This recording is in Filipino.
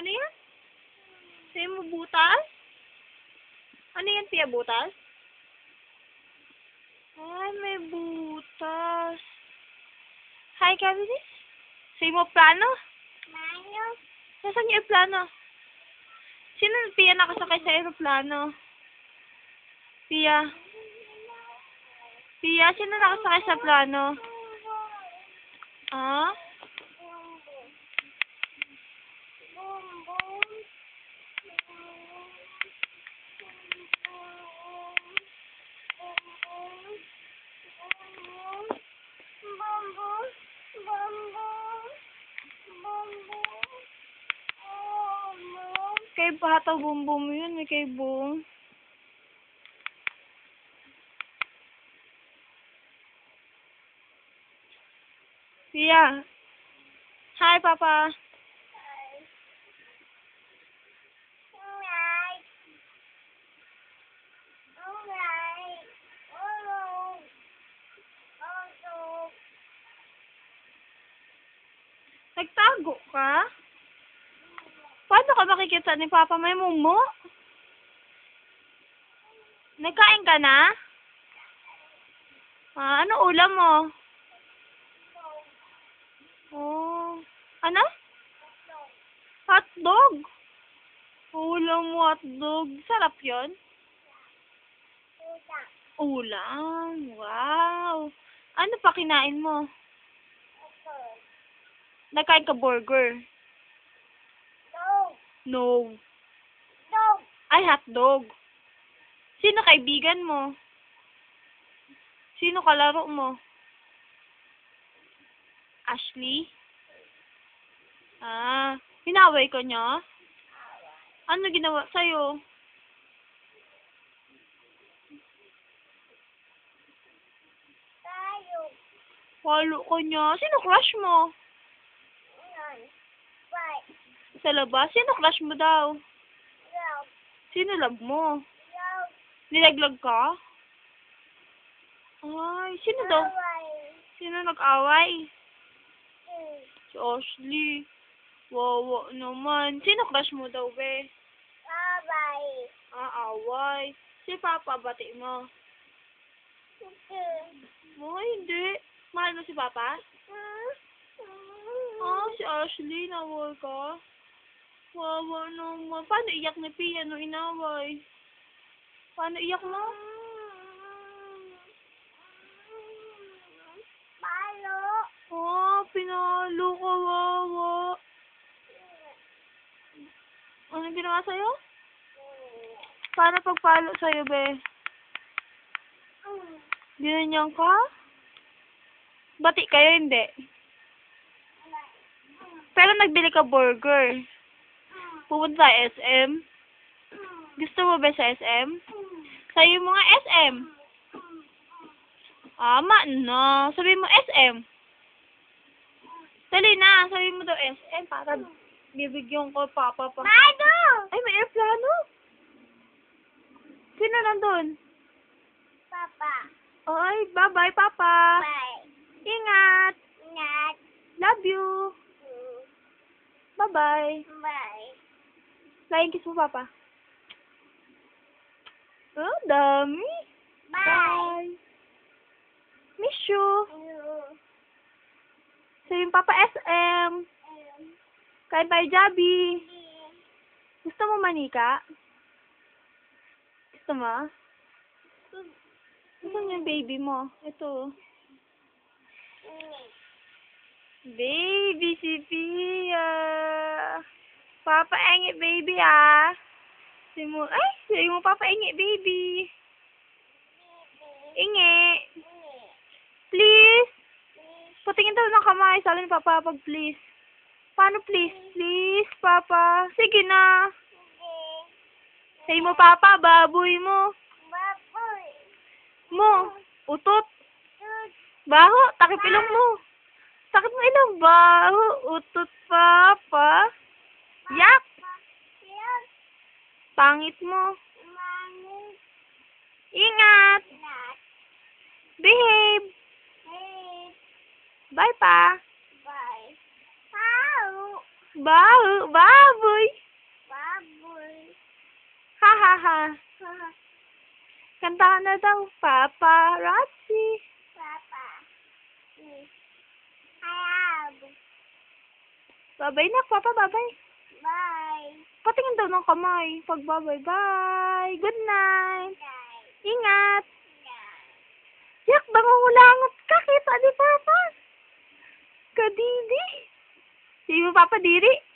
Ano yan? Sa'yo mo butas? Ano yan, Pia, butas? Ay, may butas. Hi, Cavities. Sa'yo mo plano? Mayo. Nasaan yung aeroplano? Sino, Pia, nakasakay sa aeroplano? Pia? Pia, sino nakasakay sa plano? Ah? Kay Bata Bumbum yun, may kay Bong. Pia. Hi, Papa. Nagtago ka? Paano ka makikita ni Papa? May mumo? Nagkain ka na? Ah, ano ulam mo? Oh. Ano? Hotdog? Ulam mo hotdog. Sarap yon. Ulam. Wow. Ano pa kinain mo? Nagkain ka burger? No. Ay, hotdog. Sino kaibigan mo? Sino kalaro mo? Ashley? Ah, hinaway ka niya? Ano ginawa sa'yo? Halo ka niya? Sino crush mo? Sa labas? Sino crush mo daw? Sino love mo? Nilaglag ka? Ay, sino daw? Sino nag-away? Si Ashley. Wawa naman. Sino crush mo daw, be? Ah, away. Si Papa, bati mo. Oh, hindi. Mahal mo si Papa? Ah, si Ashley, nawal ka? Wawa naman. Paano iyak ni Pia nung inaway? Paano iyak mo? Oh, pinalo ka, wawa. Anong ginawa sa'yo? Paano pagpalo sa'yo, be? Ginanyan ka? Bati kayo, hindi? Pero nagbili ka burger. Pupunta sa SM? Gusto mo ba sa SM? Sa'yo mo nga SM. Ama na. Sabi mo SM. Dali na. Sabi mo daw SM para bibigyan ko Papa pa. Ay, may airplano. Sino nandun? Papa. Ay, bye-bye, Papa. Bye. Ingat. Not. Love you. Bye-bye. Bye. Flying kiss mo, Papa. Oh, dami. Bye. Miss you. Sabi mo, Papa SM. Kain tayo, Jabi. Gusto mo manika? Gusto mo? Gusto mo yung baby mo? Ito. Baby si Pia. Papa engi baby ah. Sabi mo Papa engi baby. Ingi. Please. Patingin daw ng kamay. Sabi ni Papa pag please. Paano please? Please, Papa. Sige na. Sabi mo Papa, baboy mo. Mo. Utot. Baho. Takip ilong mo. Sakit mo ilong. Baho. Utot, Papa. Yak. Pangit mo. Ingat. Behave. Bye, Pa. Bye. How? Baboy. Baboy. Ha ha ha. Papa. Kanta ka na daw. Paparazzi. Hayab. Babay na, Papa. Babay. Bye. Patingin daw ng kamay. Pag babay. Bye. Good night. Bye. Ingat. Bye. Yak, bangungulangot ka. Kita ni Papa. Kadidi. Sige mo, Papa, diri.